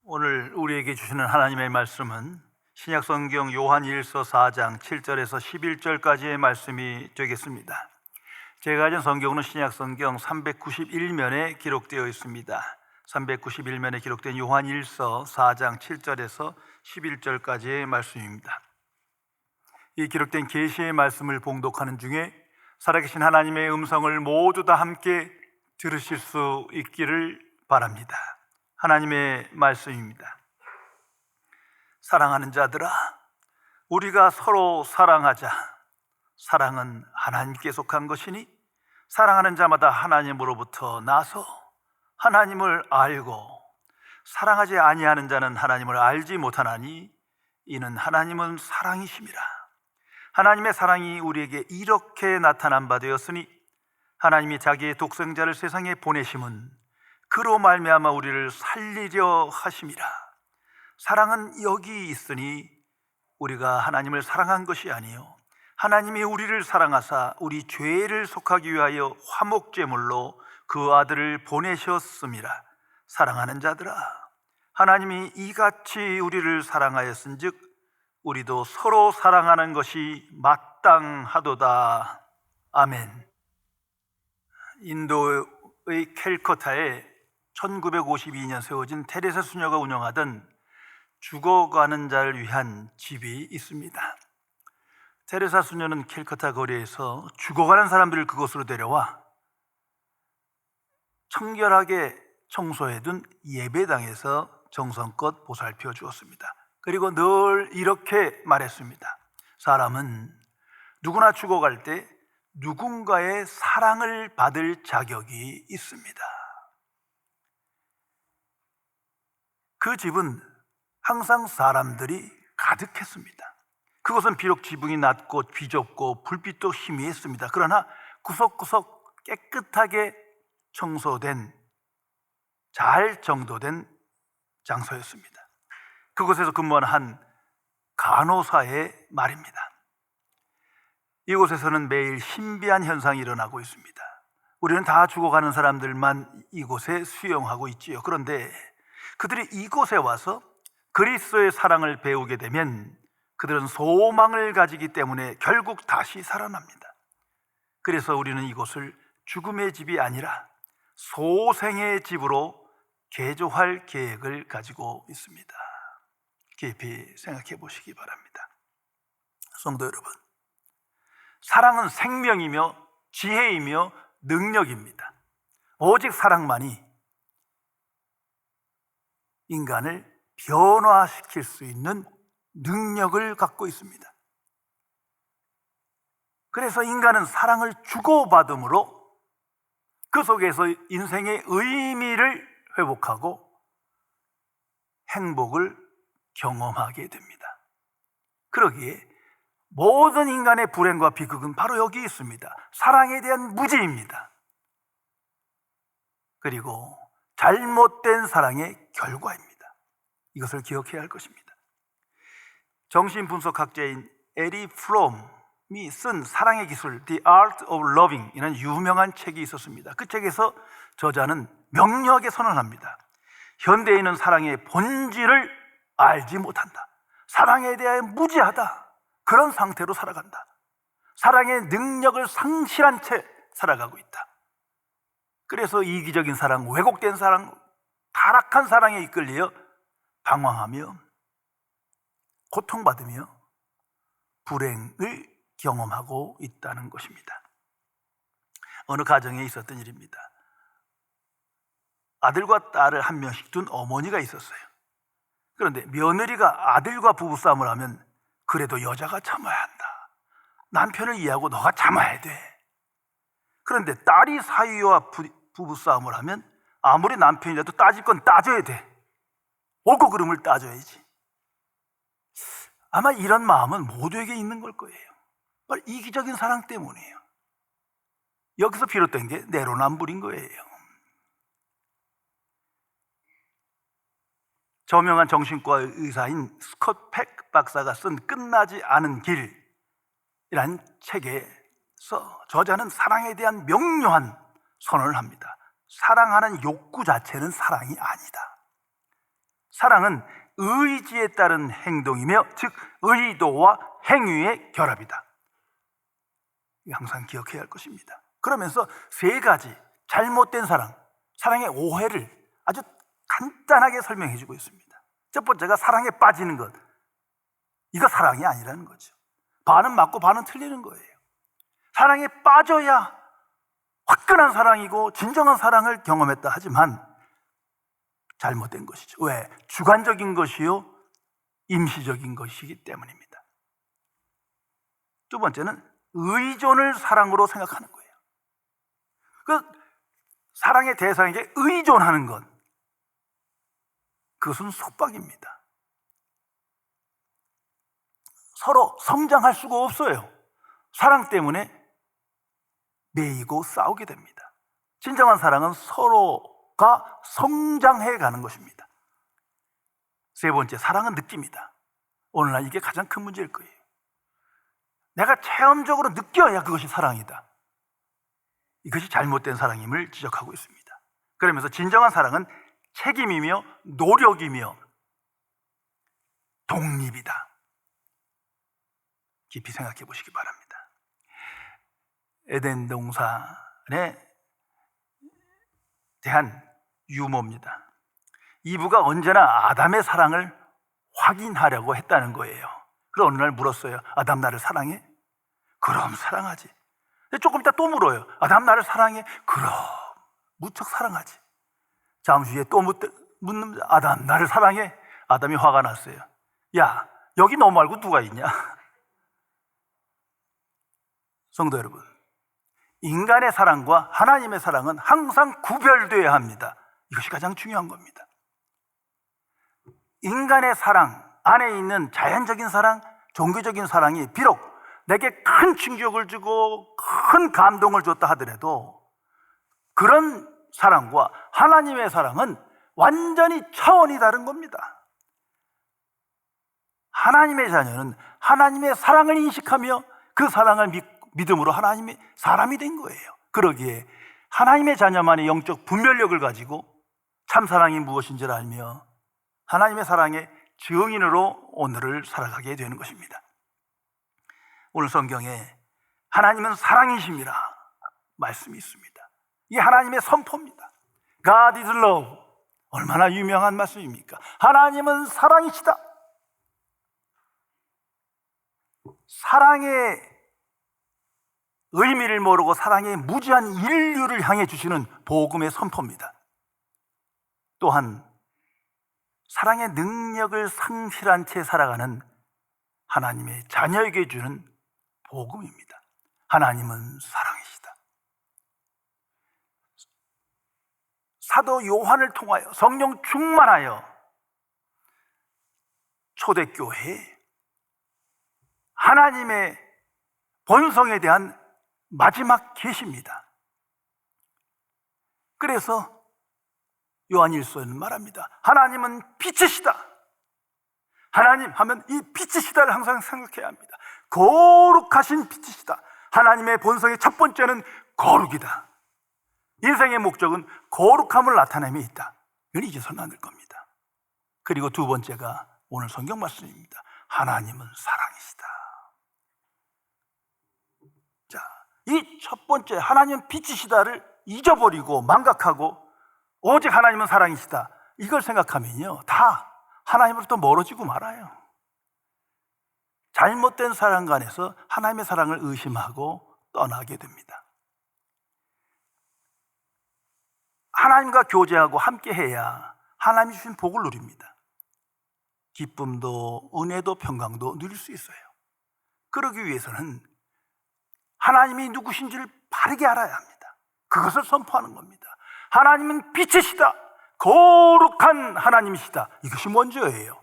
오늘 우리에게 주시는 하나님의 말씀은 신약성경 요한일서 4장 7절에서 11절까지의 말씀이 되겠습니다. 제가 가진 성경은 신약성경 391면에 기록되어 있습니다. 391면에 기록된 요한일서 4장 7절에서 11절까지의 말씀입니다. 이 기록된 계시의 말씀을 봉독하는 중에 살아계신 하나님의 음성을 모두 다 함께 들으실 수 있기를 바랍니다. 하나님의 말씀입니다. 사랑하는 자들아, 우리가 서로 사랑하자. 사랑은 하나님께 속한 것이니 사랑하는 자마다 하나님으로부터 나서 하나님을 알고, 사랑하지 아니하는 자는 하나님을 알지 못하나니 이는 하나님은 사랑이심이라. 하나님의 사랑이 우리에게 이렇게 나타난 바 되었으니 하나님이 자기의 독생자를 세상에 보내심은 그로 말미암아 우리를 살리려 하심이라. 사랑은 여기 있으니 우리가 하나님을 사랑한 것이 아니요 하나님이 우리를 사랑하사 우리 죄를 속하기 위하여 화목제물로 그 아들을 보내셨음이라. 사랑하는 자들아, 하나님이 이같이 우리를 사랑하였은즉 우리도 서로 사랑하는 것이 마땅하도다. 아멘. 인도의 캘커타에 1952년 세워진 테레사 수녀가 운영하던 죽어가는 자를 위한 집이 있습니다. 테레사 수녀는 캘커타 거리에서 죽어가는 사람들을 그곳으로 데려와 청결하게 청소해둔 예배당에서 정성껏 보살펴 주었습니다. 그리고 늘 이렇게 말했습니다. 사람은 누구나 죽어갈 때 누군가의 사랑을 받을 자격이 있습니다. 그 집은 항상 사람들이 가득했습니다. 그곳은 비록 지붕이 낮고 비좁고 불빛도 희미했습니다. 그러나 구석구석 깨끗하게 청소된, 잘 정도된 장소였습니다. 그곳에서 근무하는 한 간호사의 말입니다. 이곳에서는 매일 신비한 현상이 일어나고 있습니다. 우리는 다 죽어가는 사람들만 이곳에 수용하고 있지요. 그런데 그들이 이곳에 와서 그리스도의 사랑을 배우게 되면 그들은 소망을 가지기 때문에 결국 다시 살아납니다. 그래서 우리는 이곳을 죽음의 집이 아니라 소생의 집으로 개조할 계획을 가지고 있습니다. 깊이 생각해 보시기 바랍니다. 성도 여러분, 사랑은 생명이며 지혜이며 능력입니다. 오직 사랑만이 인간을 변화시킬 수 있는 능력을 갖고 있습니다. 그래서 인간은 사랑을 주고받음으로 그 속에서 인생의 의미를 회복하고 행복을 경험하게 됩니다. 그러기에 모든 인간의 불행과 비극은 바로 여기 있습니다. 사랑에 대한 무지입니다. 그리고 잘못된 사랑의 결과입니다. 이것을 기억해야 할 것입니다. 정신분석학자인 에리 프롬이 쓴 사랑의 기술 The Art of Loving 이라는 유명한 책이 있었습니다. 그 책에서 저자는 명료하게 선언합니다. 현대인은 사랑의 본질을 알지 못한다. 사랑에 대해 무지하다. 그런 상태로 살아간다. 사랑의 능력을 상실한 채 살아가고 있다. 그래서 이기적인 사랑, 왜곡된 사랑, 타락한 사랑에 이끌려 방황하며 고통받으며 불행을 경험하고 있다는 것입니다. 어느 가정에 있었던 일입니다. 아들과 딸을 한 명씩 둔 어머니가 있었어요. 그런데 며느리가 아들과 부부싸움을 하면 그래도 여자가 참아야 한다. 남편을 이해하고 너가 참아야 돼. 그런데 딸이 사위와 부부싸움을 하면 아무리 남편이라도 따질 건 따져야 돼. 옳고 그름을 따져야지. 아마 이런 마음은 모두에게 있는 걸 거예요. 바로 이기적인 사랑 때문이에요. 여기서 비롯된 게 내로남불인 거예요. 저명한 정신과 의사인 스콧 팩 박사가 쓴 끝나지 않은 길이라는 책에서 저자는 사랑에 대한 명료한 선언을 합니다. 사랑하는 욕구 자체는 사랑이 아니다. 사랑은 의지에 따른 행동이며 즉 의도와 행위의 결합이다. 항상 기억해야 할 것입니다. 그러면서 세 가지 잘못된 사랑, 사랑의 오해를 아주 간단하게 설명해 주고 있습니다. 첫 번째가 사랑에 빠지는 것. 이거 사랑이 아니라는 거죠. 반은 맞고 반은 틀리는 거예요. 사랑에 빠져야 화끈한 사랑이고 진정한 사랑을 경험했다 하지만 잘못된 것이죠. 왜? 주관적인 것이요 임시적인 것이기 때문입니다. 두 번째는 의존을 사랑으로 생각하는 거예요. 그 사랑의 대상에게 의존하는 것, 그것은 속박입니다. 서로 성장할 수가 없어요. 사랑 때문에 매이고 싸우게 됩니다. 진정한 사랑은 서로가 성장해 가는 것입니다. 세 번째, 사랑은 느낍니다. 오늘날 이게 가장 큰 문제일 거예요. 내가 체험적으로 느껴야 그것이 사랑이다. 이것이 잘못된 사랑임을 지적하고 있습니다. 그러면서 진정한 사랑은 책임이며 노력이며 독립이다. 깊이 생각해 보시기 바랍니다. 에덴 동산에 대한 유머입니다. 이브가 언제나 아담의 사랑을 확인하려고 했다는 거예요. 그래서 어느 날 물었어요. 아담 나를 사랑해? 그럼 사랑하지. 조금 이따 또 물어요. 아담 나를 사랑해? 그럼 무척 사랑하지. 잠시 후에 또 묻는 아담 나를 사랑해? 아담이 화가 났어요. 야, 여기 너 말고 누가 있냐? 성도 여러분, 인간의 사랑과 하나님의 사랑은 항상 구별되어야 합니다. 이것이 가장 중요한 겁니다. 인간의 사랑 안에 있는 자연적인 사랑, 종교적인 사랑이 비록 내게 큰 충격을 주고 큰 감동을 줬다 하더라도 그런 사랑과 하나님의 사랑은 완전히 차원이 다른 겁니다. 하나님의 자녀는 하나님의 사랑을 인식하며 그 사랑을 믿음으로 하나님의 사람이 된 거예요. 그러기에 하나님의 자녀만의 영적 분별력을 가지고 참사랑이 무엇인지를 알며 하나님의 사랑의 증인으로 오늘을 살아가게 되는 것입니다. 오늘 성경에 하나님은 사랑이십니다 말씀이 있습니다. 이게 하나님의 선포입니다. God is love. 얼마나 유명한 말씀입니까? 하나님은 사랑이시다. 사랑의 의미를 모르고 사랑의 무지한 인류를 향해 주시는 복음의 선포입니다. 또한 사랑의 능력을 상실한 채 살아가는 하나님의 자녀에게 주는 복음입니다. 하나님은 사랑이시다. 사도 요한을 통하여 성령 충만하여 초대교회에 하나님의 본성에 대한 마지막 계시입니다. 그래서 요한일서는 말합니다. 하나님은 빛이시다. 하나님 하면 이 빛이시다를 항상 생각해야 합니다. 거룩하신 빛이시다. 하나님의 본성의 첫 번째는 거룩이다. 인생의 목적은 거룩함을 나타냄에 있다. 이건 잊어서는 안 될 겁니다. 그리고 두 번째가 오늘 성경 말씀입니다. 하나님은 사랑이시다. 자, 이 첫 번째 하나님은 빛이시다를 잊어버리고 망각하고 오직 하나님은 사랑이시다, 이걸 생각하면요 다 하나님으로부터 멀어지고 말아요. 잘못된 사랑 간에서 하나님의 사랑을 의심하고 떠나게 됩니다. 하나님과 교제하고 함께해야 하나님이 주신 복을 누립니다. 기쁨도 은혜도 평강도 누릴 수 있어요. 그러기 위해서는 하나님이 누구신지를 바르게 알아야 합니다. 그것을 선포하는 겁니다. 하나님은 빛이시다. 거룩한 하나님이시다. 이것이 먼저예요.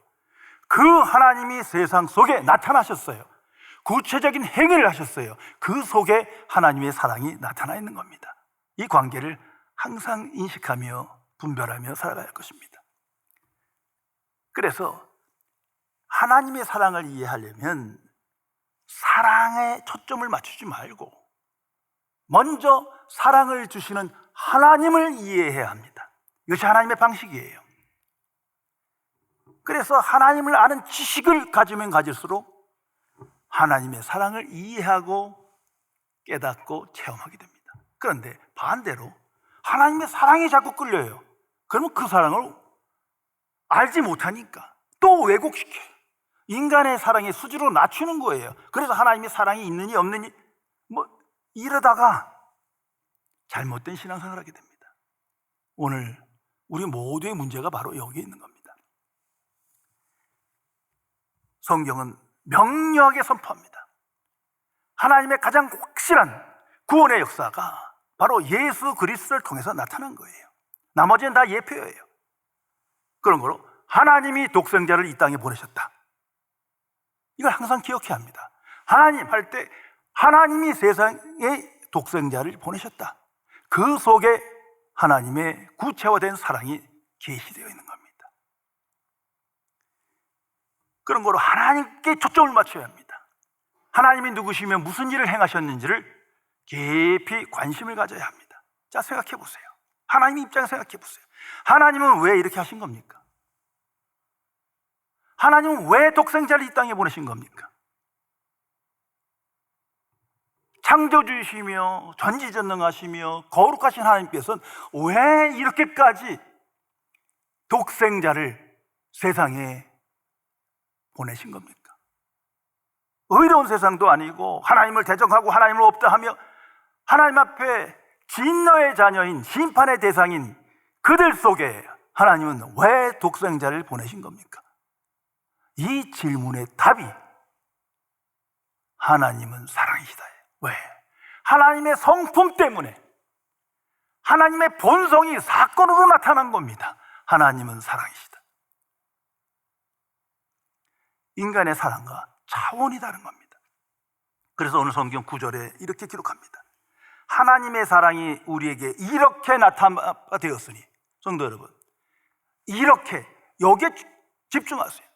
그 하나님이 세상 속에 나타나셨어요. 구체적인 행위를 하셨어요. 그 속에 하나님의 사랑이 나타나 있는 겁니다. 이 관계를 항상 인식하며 분별하며 살아갈 것입니다. 그래서 하나님의 사랑을 이해하려면 사랑에 초점을 맞추지 말고 먼저 사랑을 주시는 하나님을 이해해야 합니다. 이것이 하나님의 방식이에요. 그래서 하나님을 아는 지식을 가지면 가질수록 하나님의 사랑을 이해하고 깨닫고 체험하게 됩니다. 그런데 반대로 하나님의 사랑이 자꾸 끌려요. 그러면 그 사랑을 알지 못하니까 또 왜곡시켜요. 인간의 사랑의 수준으로 낮추는 거예요. 그래서 하나님의 사랑이 있느니 없느니 이러다가 잘못된 신앙생활을 하게 됩니다. 오늘 우리 모두의 문제가 바로 여기에 있는 겁니다. 성경은 명료하게 선포합니다. 하나님의 가장 확실한 구원의 역사가 바로 예수 그리스도를 통해서 나타난 거예요. 나머지는 다 예표예요. 그런 거로 하나님이 독생자를 이 땅에 보내셨다. 이걸 항상 기억해야 합니다. 하나님 할 때 하나님이 세상에 독생자를 보내셨다. 그 속에 하나님의 구체화된 사랑이 계시되어 있는 겁니다. 그런 거로 하나님께 초점을 맞춰야 합니다. 하나님이 누구시며 무슨 일을 행하셨는지를 깊이 관심을 가져야 합니다. 자, 생각해 보세요. 하나님 입장에서 생각해 보세요. 하나님은 왜 이렇게 하신 겁니까? 하나님은 왜 독생자를 이 땅에 보내신 겁니까? 창조주이시며 전지전능하시며 거룩하신 하나님께서는 왜 이렇게까지 독생자를 세상에 보내신 겁니까? 의로운 세상도 아니고 하나님을 대적하고 하나님을 없다 하며 하나님 앞에 진노의 자녀인 심판의 대상인 그들 속에 하나님은 왜 독생자를 보내신 겁니까? 이 질문의 답이 하나님은 사랑이시다. 왜? 하나님의 성품 때문에 하나님의 본성이 사건으로 나타난 겁니다. 하나님은 사랑이시다. 인간의 사랑과 차원이 다른 겁니다. 그래서 오늘 성경 9절에 이렇게 기록합니다. 하나님의 사랑이 우리에게 이렇게 나타되었으니, 성도 여러분, 이렇게 여기에 집중하세요.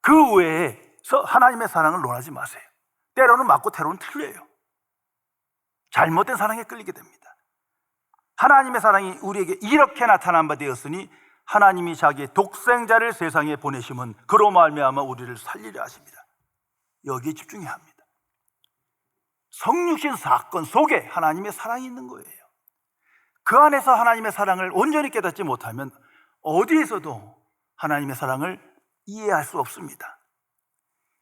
그 외에서 하나님의 사랑을 논하지 마세요. 때로는 맞고 때로는 틀려요. 잘못된 사랑에 끌리게 됩니다. 하나님의 사랑이 우리에게 이렇게 나타난 바 되었으니 하나님이 자기의 독생자를 세상에 보내심은 그로 말미암아 우리를 살리려 하십니다. 여기에 집중해야 합니다. 성육신 사건 속에 하나님의 사랑이 있는 거예요. 그 안에서 하나님의 사랑을 온전히 깨닫지 못하면 어디에서도 하나님의 사랑을 이해할 수 없습니다.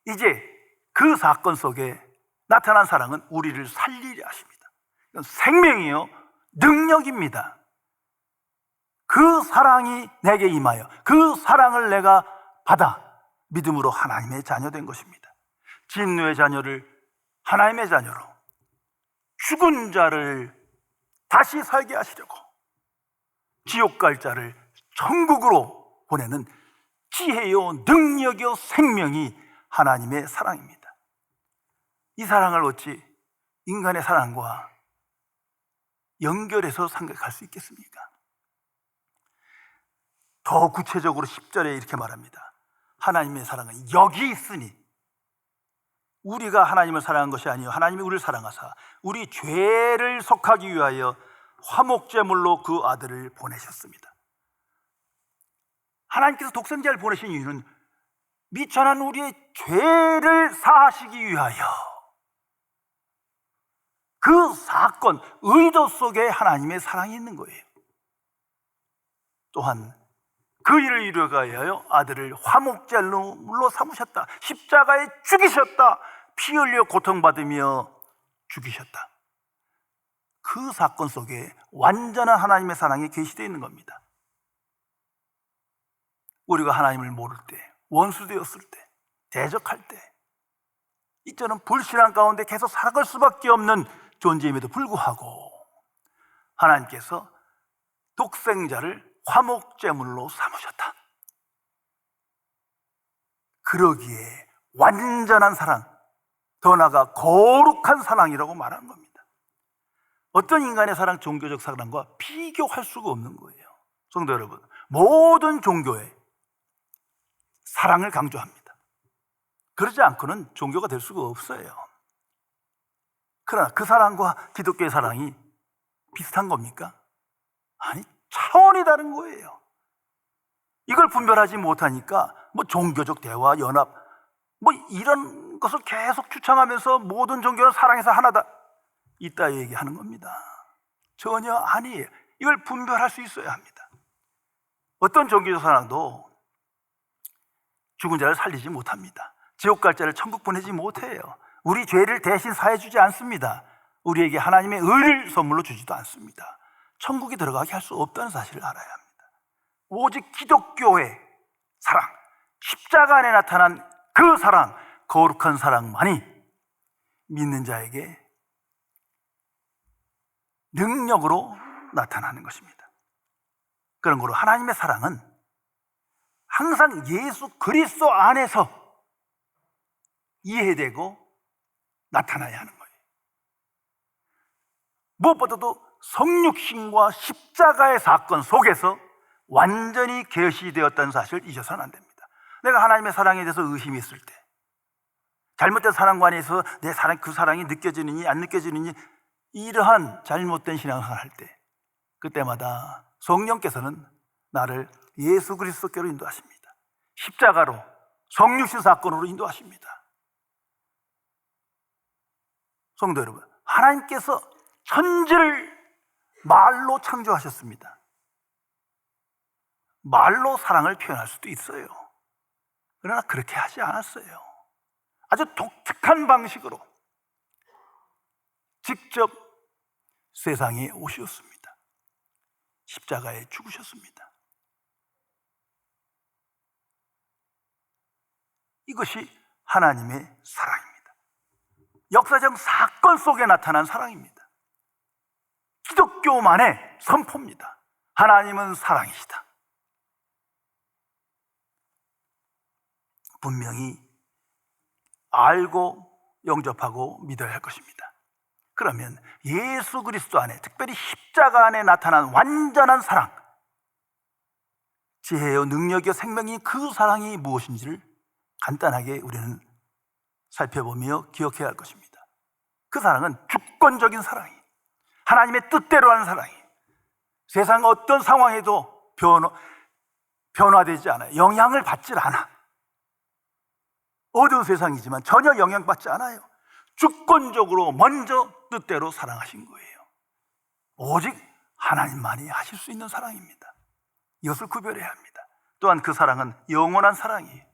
이제 그 사건 속에 나타난 사랑은 우리를 살리려 하십니다. 이건 생명이요, 능력입니다. 그 사랑이 내게 임하여 그 사랑을 내가 받아 믿음으로 하나님의 자녀 된 것입니다. 진노의 자녀를 하나님의 자녀로, 죽은 자를 다시 살게 하시려고, 지옥 갈 자를 천국으로 보내는 지혜요 능력이요 생명이 하나님의 사랑입니다. 이 사랑을 어찌 인간의 사랑과 연결해서 생각할 수 있겠습니까? 더 구체적으로 10절에 이렇게 말합니다. 하나님의 사랑은 여기 있으니, 우리가 하나님을 사랑한 것이 아니요 하나님이 우리를 사랑하사 우리 죄를 속하기 위하여 화목제물로 그 아들을 보내셨습니다. 하나님께서 독생자를 보내신 이유는 미천한 우리의 죄를 사하시기 위하여, 그 사건, 의도 속에 하나님의 사랑이 있는 거예요. 또한 그 일을 이루기 위하여 아들을 화목제물로 삼으셨다. 십자가에 죽이셨다. 피 흘려 고통받으며 죽이셨다. 그 사건 속에 완전한 하나님의 사랑이 계시되어 있는 겁니다. 우리가 하나님을 모를 때, 원수 되었을 때, 대적할 때, 이처럼 불신앙 가운데 계속 살아갈 수밖에 없는 존재임에도 불구하고 하나님께서 독생자를 화목제물로 삼으셨다. 그러기에 완전한 사랑, 더 나아가 거룩한 사랑이라고 말하는 겁니다. 어떤 인간의 사랑, 종교적 사랑과 비교할 수가 없는 거예요. 성도 여러분, 모든 종교에 사랑을 강조합니다. 그러지 않고는 종교가 될 수가 없어요. 그러나 그 사랑과 기독교의 사랑이 비슷한 겁니까? 아니, 차원이 다른 거예요. 이걸 분별하지 못하니까 뭐 종교적 대화, 연합 뭐 이런 것을 계속 주창하면서 모든 종교는 사랑해서 하나다, 이따 얘기하는 겁니다. 전혀 아니에요. 이걸 분별할 수 있어야 합니다. 어떤 종교적 사랑도 죽은 자를 살리지 못합니다. 지옥 갈 자를 천국 보내지 못해요. 우리 죄를 대신 사해 주지 않습니다. 우리에게 하나님의 의를 선물로 주지도 않습니다. 천국에 들어가게 할 수 없다는 사실을 알아야 합니다. 오직 기독교의 사랑, 십자가 안에 나타난 그 사랑, 거룩한 사랑만이 믿는 자에게 능력으로 나타나는 것입니다. 그런 거로 하나님의 사랑은 항상 예수 그리스도 안에서 이해되고 나타나야 하는 거예요. 무엇보다도 성육신과 십자가의 사건 속에서 완전히 계시되었다는 사실을 잊어서는 안 됩니다. 내가 하나님의 사랑에 대해서 의심이 있을 때, 잘못된 사랑관에서 내 사랑, 그 사랑이 느껴지느니 안 느껴지느니, 이러한 잘못된 신앙생활을 할 때, 그때마다 성령께서는 나를 예수 그리스도께로 인도하십니다. 십자가로, 성육신 사건으로 인도하십니다. 성도 여러분, 하나님께서 천지를 말로 창조하셨습니다. 말로 사랑을 표현할 수도 있어요. 그러나 그렇게 하지 않았어요. 아주 독특한 방식으로 직접 세상에 오셨습니다. 십자가에 죽으셨습니다. 이것이 하나님의 사랑입니다. 역사적 사건 속에 나타난 사랑입니다. 기독교만의 선포입니다. 하나님은 사랑이시다. 분명히 알고 영접하고 믿어야 할 것입니다. 그러면 예수 그리스도 안에, 특별히 십자가 안에 나타난 완전한 사랑, 지혜요 능력이요 생명인 그 사랑이 무엇인지를 간단하게 우리는 살펴보며 기억해야 할 것입니다. 그 사랑은 주권적인 사랑이에요. 하나님의 뜻대로 하는 사랑이에요. 세상 어떤 상황에도 변화되지 않아요. 영향을 받질 않아. 어두운 세상이지만 전혀 영향받지 않아요. 주권적으로 먼저 뜻대로 사랑하신 거예요. 오직 하나님만이 하실 수 있는 사랑입니다. 이것을 구별해야 합니다. 또한 그 사랑은 영원한 사랑이에요.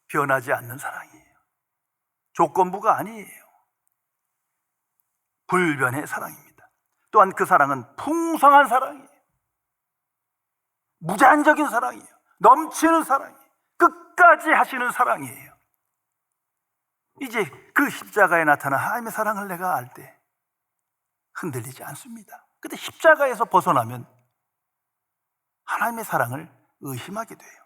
변하지 않는 사랑이에요. 조건부가 아니에요. 불변의 사랑입니다. 또한 그 사랑은 풍성한 사랑이에요. 무제한적인 사랑이에요. 넘치는 사랑이에요. 끝까지 하시는 사랑이에요. 이제 그 십자가에 나타난 하나님의 사랑을 내가 알 때 흔들리지 않습니다. 근데 십자가에서 벗어나면 하나님의 사랑을 의심하게 돼요.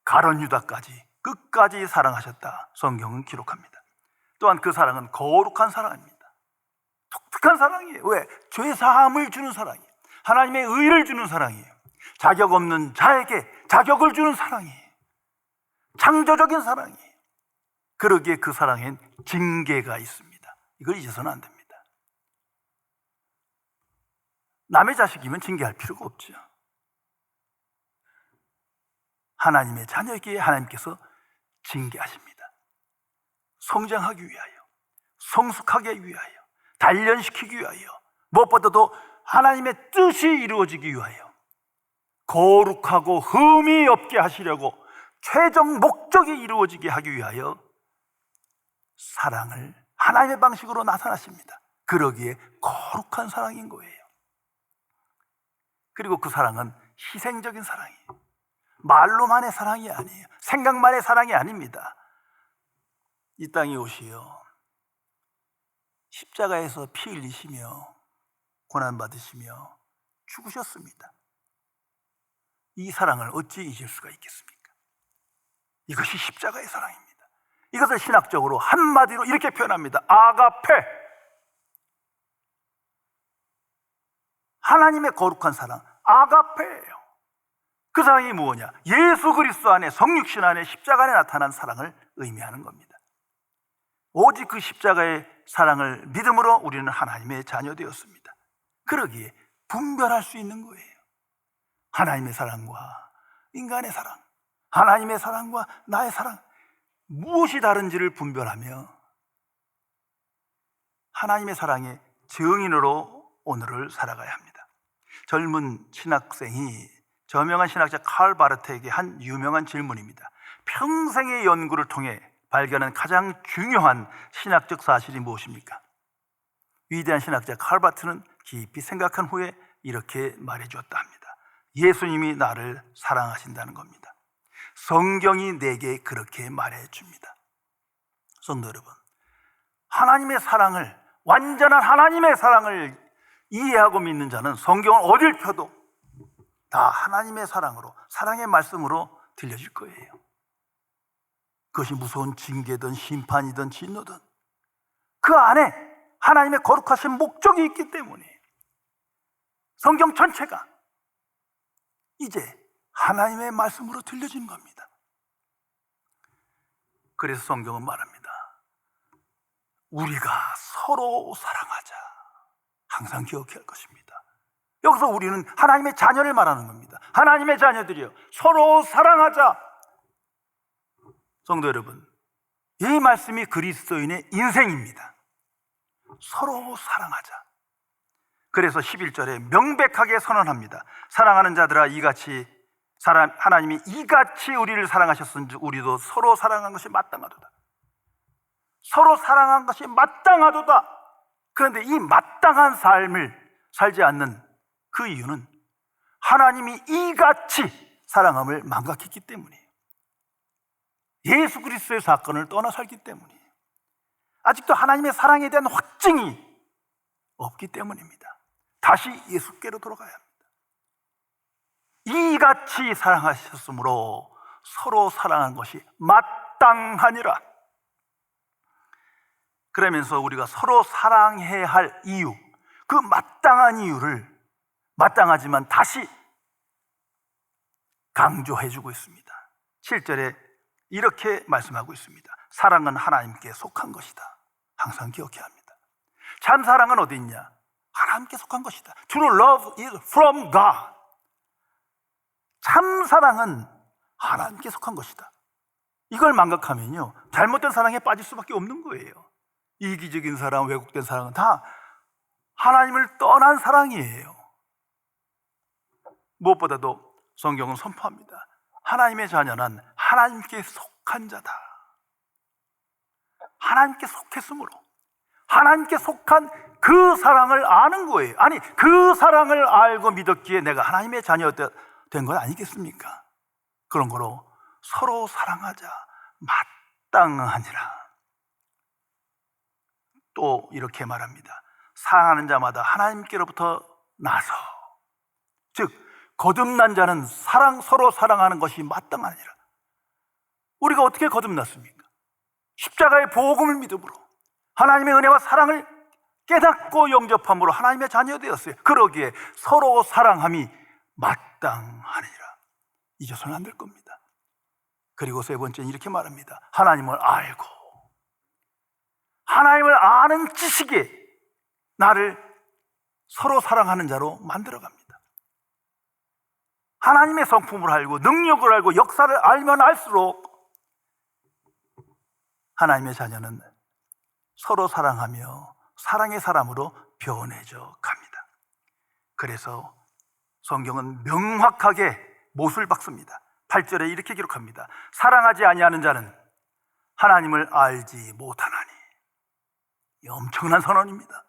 가룟 유다까지 끝까지 사랑하셨다, 성경은 기록합니다. 또한 그 사랑은 거룩한 사랑입니다. 독특한 사랑이에요. 왜? 죄 사함을 주는 사랑이에요. 하나님의 의를 주는 사랑이에요. 자격 없는 자에게 자격을 주는 사랑이에요. 창조적인 사랑이에요. 그러기에 그 사랑엔 징계가 있습니다. 이걸 잊어서는 안 됩니다. 남의 자식이면 징계할 필요가 없죠. 하나님의 자녀에게 하나님께서 징계하십니다. 성장하기 위하여, 성숙하기 위하여, 단련시키기 위하여, 무엇보다도 하나님의 뜻이 이루어지기 위하여, 거룩하고 흠이 없게 하시려고 최종 목적이 이루어지게 하기 위하여 사랑을 하나님의 방식으로 나타나십니다. 그러기에 거룩한 사랑인 거예요. 그리고 그 사랑은 희생적인 사랑이에요. 말로만의 사랑이 아니에요. 생각만의 사랑이 아닙니다. 이 땅에 오시어 십자가에서 피 흘리시며 고난받으시며 죽으셨습니다. 이 사랑을 어찌 잊을 수가 있겠습니까? 이것이 십자가의 사랑입니다. 이것을 신학적으로 한마디로 이렇게 표현합니다. 아가페. 하나님의 거룩한 사랑, 아가페예요. 그 사랑이 무엇이냐? 예수 그리스도 안에, 성육신 안에, 십자가 안에 나타난 사랑을 의미하는 겁니다. 오직 그 십자가의 사랑을 믿음으로 우리는 하나님의 자녀 되었습니다. 그러기에 분별할 수 있는 거예요. 하나님의 사랑과 인간의 사랑, 하나님의 사랑과 나의 사랑, 무엇이 다른지를 분별하며 하나님의 사랑의 증인으로 오늘을 살아가야 합니다. 젊은 신학생이 저명한 신학자 칼 바르트에게 한 유명한 질문입니다. 평생의 연구를 통해 발견한 가장 중요한 신학적 사실이 무엇입니까? 위대한 신학자 칼 바르트는 깊이 생각한 후에 이렇게 말해주었다 합니다. 예수님이 나를 사랑하신다는 겁니다. 성경이 내게 그렇게 말해줍니다. 성도 여러분, 하나님의 사랑을, 완전한 하나님의 사랑을 이해하고 믿는 자는 성경을 어딜 펴도 다 하나님의 사랑으로, 사랑의 말씀으로 들려질 거예요. 그것이 무서운 징계든 심판이든 진노든 그 안에 하나님의 거룩하신 목적이 있기 때문에 성경 전체가 이제 하나님의 말씀으로 들려진 겁니다. 그래서 성경은 말합니다. 우리가 서로 사랑하자. 항상 기억해야 할 것입니다. 여기서 우리는 하나님의 자녀를 말하는 겁니다. 하나님의 자녀들이요, 서로 사랑하자. 성도 여러분, 이 말씀이 그리스도인의 인생입니다. 서로 사랑하자. 그래서 11절에 명백하게 선언합니다. 사랑하는 자들아, 이같이 하나님이 이같이 우리를 사랑하셨은즉 우리도 서로 사랑한 것이 마땅하도다. 서로 사랑한 것이 마땅하도다. 그런데 이 마땅한 삶을 살지 않는 그 이유는 하나님이 이같이 사랑함을 망각했기 때문이에요. 예수 그리스도의 사건을 떠나 살기 때문이에요. 아직도 하나님의 사랑에 대한 확증이 없기 때문입니다. 다시 예수께로 돌아가야 합니다. 이같이 사랑하셨으므로 서로 사랑하는 것이 마땅하니라. 그러면서 우리가 서로 사랑해야 할 이유, 그 마땅한 이유를 마땅하지만 다시 강조해주고 있습니다. 7절에 이렇게 말씀하고 있습니다. 사랑은 하나님께 속한 것이다. 항상 기억해야 합니다. 참 사랑은 어디 있냐? 하나님께 속한 것이다. True love is from God. 참 사랑은 하나님께 속한 것이다. 이걸 망각하면요, 잘못된 사랑에 빠질 수밖에 없는 거예요. 이기적인 사랑, 왜곡된 사랑은 다 하나님을 떠난 사랑이에요. 무엇보다도 성경은 선포합니다. 하나님의 자녀는 하나님께 속한 자다. 하나님께 속했으므로 하나님께 속한 그 사랑을 아는 거예요. 아니, 그 사랑을 알고 믿었기에 내가 하나님의 자녀된 건 아니겠습니까? 그런 거로 서로 사랑하자. 마땅하니라. 또 이렇게 말합니다. 사랑하는 자마다 하나님께로부터 나서, 즉 거듭난 자는 서로 사랑하는 것이 마땅하니라. 우리가 어떻게 거듭났습니까? 십자가의 복음을 믿음으로 하나님의 은혜와 사랑을 깨닫고 영접함으로 하나님의 자녀 되었어요. 그러기에 서로 사랑함이 마땅하니라. 잊어서는 안 될 겁니다. 그리고 세 번째는 이렇게 말합니다. 하나님을 알고, 하나님을 아는 지식에 나를 서로 사랑하는 자로 만들어갑니다. 하나님의 성품을 알고 능력을 알고 역사를 알면 알수록 하나님의 자녀는 서로 사랑하며 사랑의 사람으로 변해져 갑니다. 그래서 성경은 명확하게 못을 박습니다. 8절에 이렇게 기록합니다. 사랑하지 아니하는 자는 하나님을 알지 못하나니. 이 엄청난 선언입니다.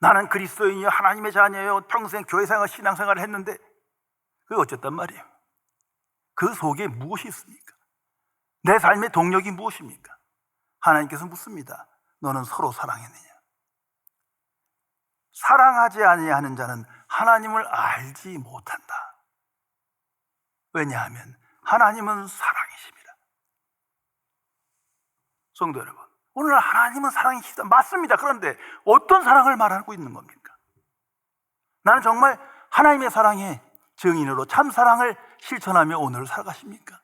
나는 그리스도인이요 하나님의 자녀요 평생 교회생활 신앙생활을 했는데 그게 어쨌단 말이에요? 그 속에 무엇이 있습니까? 내 삶의 동력이 무엇입니까? 하나님께서 묻습니다. 너는 서로 사랑했느냐? 사랑하지 아니하는 자는 하나님을 알지 못한다. 왜냐하면 하나님은 사랑이십니다. 성도 여러분, 오늘 하나님은 사랑이시다. 맞습니다. 그런데 어떤 사랑을 말하고 있는 겁니까? 나는 정말 하나님의 사랑의 증인으로 참 사랑을 실천하며 오늘을 살아가십니까?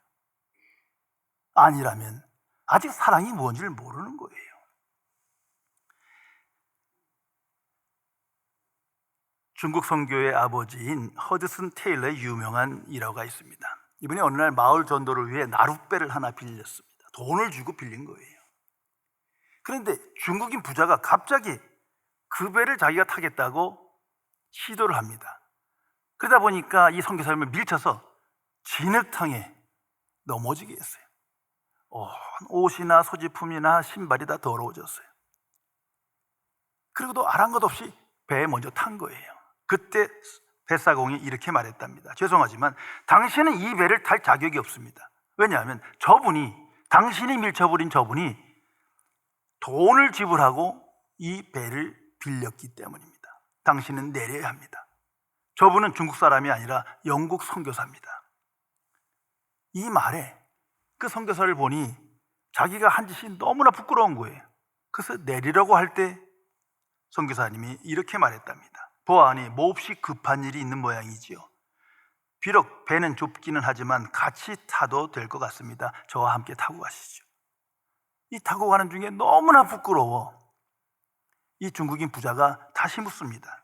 아니라면 아직 사랑이 뭔지를 모르는 거예요. 중국 선교의 아버지인 허드슨 테일러의 유명한 일화가 있습니다. 이분이 어느 날 마을 전도를 위해 나룻배를 하나 빌렸습니다. 돈을 주고 빌린 거예요. 그런데 중국인 부자가 갑자기 그 배를 자기가 타겠다고 시도를 합니다. 그러다 보니까 이 선교사님을 밀쳐서 진흙탕에 넘어지게 했어요. 옷이나 소지품이나 신발이 다 더러워졌어요. 그리고도 아랑곳 없이 배에 먼저 탄 거예요. 그때 뱃사공이 이렇게 말했답니다. 죄송하지만 당신은 이 배를 탈 자격이 없습니다. 왜냐하면 당신이 밀쳐버린 저분이 돈을 지불하고 이 배를 빌렸기 때문입니다. 당신은 내려야 합니다. 저분은 중국 사람이 아니라 영국 선교사입니다. 이 말에 그 선교사를 보니 자기가 한 짓이 너무나 부끄러운 거예요. 그래서 내리려고 할 때 선교사님이 이렇게 말했답니다. 보아하니 몹시 급한 일이 있는 모양이지요. 비록 배는 좁기는 하지만 같이 타도 될 것 같습니다. 저와 함께 타고 가시죠. 이 타고 가는 중에 너무나 부끄러워 이 중국인 부자가 다시 묻습니다.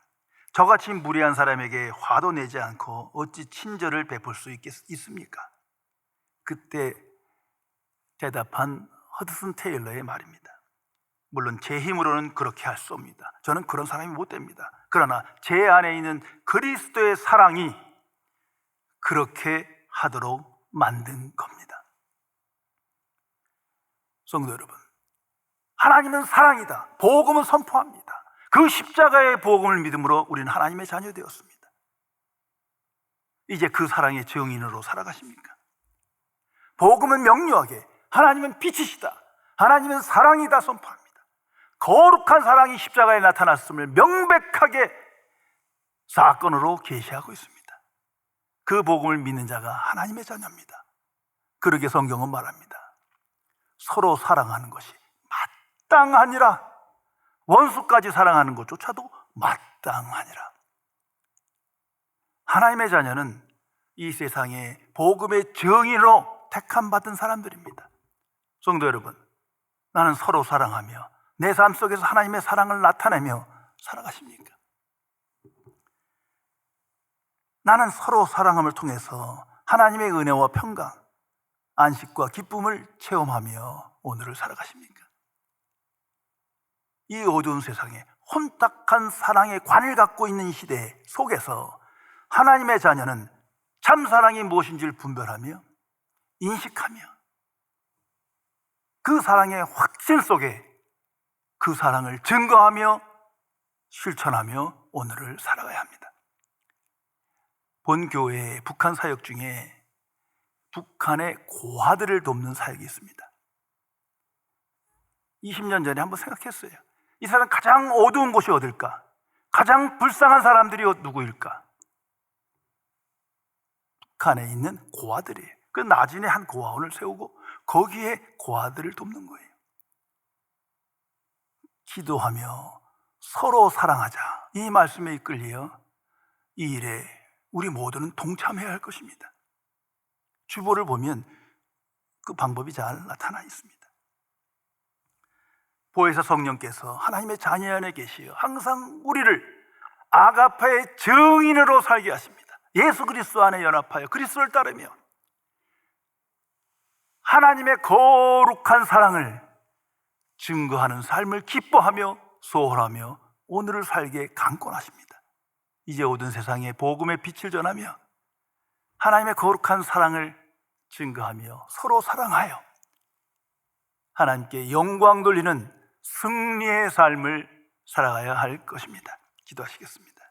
저같이 무례한 사람에게 화도 내지 않고 어찌 친절을 베풀 수 있습니까? 그때 대답한 허드슨 테일러의 말입니다. 물론 제 힘으로는 그렇게 할 수 없습니다. 저는 그런 사람이 못 됩니다. 그러나 제 안에 있는 그리스도의 사랑이 그렇게 하도록 만든 겁니다. 성도 여러분, 하나님은 사랑이다. 복음은 선포합니다. 그 십자가의 복음을 믿음으로 우리는 하나님의 자녀 되었습니다. 이제 그 사랑의 증인으로 살아가십니까? 복음은 명료하게 하나님은 빛이시다, 하나님은 사랑이다 선포합니다. 거룩한 사랑이 십자가에 나타났음을 명백하게 사건으로 계시하고 있습니다. 그 복음을 믿는 자가 하나님의 자녀입니다. 그러게 성경은 말합니다. 서로 사랑하는 것이 마땅하니라. 원수까지 사랑하는 것조차도 마땅하니라. 하나님의 자녀는 이 세상에 복음의 증인으로 택함받은 사람들입니다. 성도 여러분, 나는 서로 사랑하며 내 삶 속에서 하나님의 사랑을 나타내며 살아가십니까? 나는 서로 사랑함을 통해서 하나님의 은혜와 평강, 안식과 기쁨을 체험하며 오늘을 살아가십니까? 이 어두운 세상에 혼탁한 사랑의 관을 갖고 있는 시대 속에서 하나님의 자녀는 참사랑이 무엇인지를 분별하며 인식하며 그 사랑의 확신 속에 그 사랑을 증거하며 실천하며 오늘을 살아가야 합니다. 본 교회의 북한 사역 중에 북한의 고아들을 돕는 사역이 있습니다. 20년 전에 한번 생각했어요. 이 사람 가장 어두운 곳이 어딜까? 가장 불쌍한 사람들이 누구일까? 북한에 있는 고아들이에요. 그 나진에 한 고아원을 세우고 거기에 고아들을 돕는 거예요. 기도하며 서로 사랑하자, 이 말씀에 이끌려 이 일에 우리 모두는 동참해야 할 것입니다. 주보를 보면 그 방법이 잘 나타나 있습니다. 보혜사 성령께서 하나님의 자녀 안에 계시어 항상 우리를 아가파의 증인으로 살게 하십니다. 예수 그리스도 안에 연합하여 그리스도를 따르며 하나님의 거룩한 사랑을 증거하는 삶을 기뻐하며 소홀하며 오늘을 살게 강권하십니다. 이제 모든 세상에 복음의 빛을 전하며 하나님의 거룩한 사랑을 증거하며 서로 사랑하여 하나님께 영광 돌리는 승리의 삶을 살아가야 할 것입니다. 기도하시겠습니다.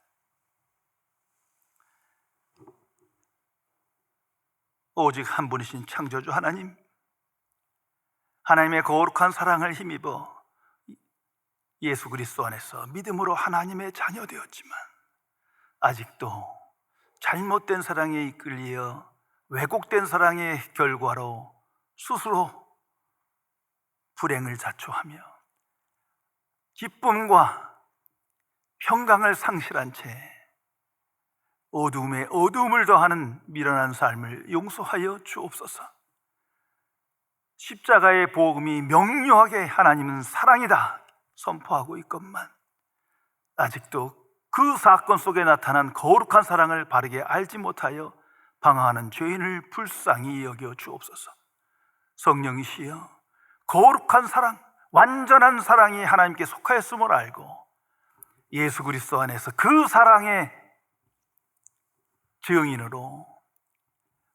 오직 한 분이신 창조주 하나님, 하나님의 거룩한 사랑을 힘입어 예수 그리스도 안에서 믿음으로 하나님의 자녀 되었지만 아직도 잘못된 사랑에 이끌려 왜곡된 사랑의 결과로 스스로 불행을 자초하며 기쁨과 평강을 상실한 채 어두움에 어두움을 더하는 미련한 삶을 용서하여 주옵소서. 십자가의 복음이 명료하게 하나님은 사랑이다 선포하고 있건만 아직도 그 사건 속에 나타난 거룩한 사랑을 바르게 알지 못하여 방황하는 죄인을 불쌍히 여겨 주옵소서. 성령이시여, 거룩한 사랑, 완전한 사랑이 하나님께 속하였음을 알고 예수 그리스도 안에서 그 사랑의 증인으로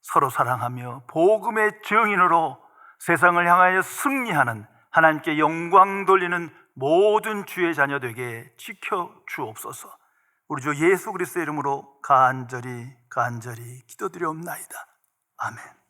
서로 사랑하며 복음의 증인으로 세상을 향하여 승리하는, 하나님께 영광 돌리는 모든 주의 자녀 되게 지켜 주옵소서. 우리 주 예수 그리스도의 이름으로 간절히 기도드리옵나이다. 아멘.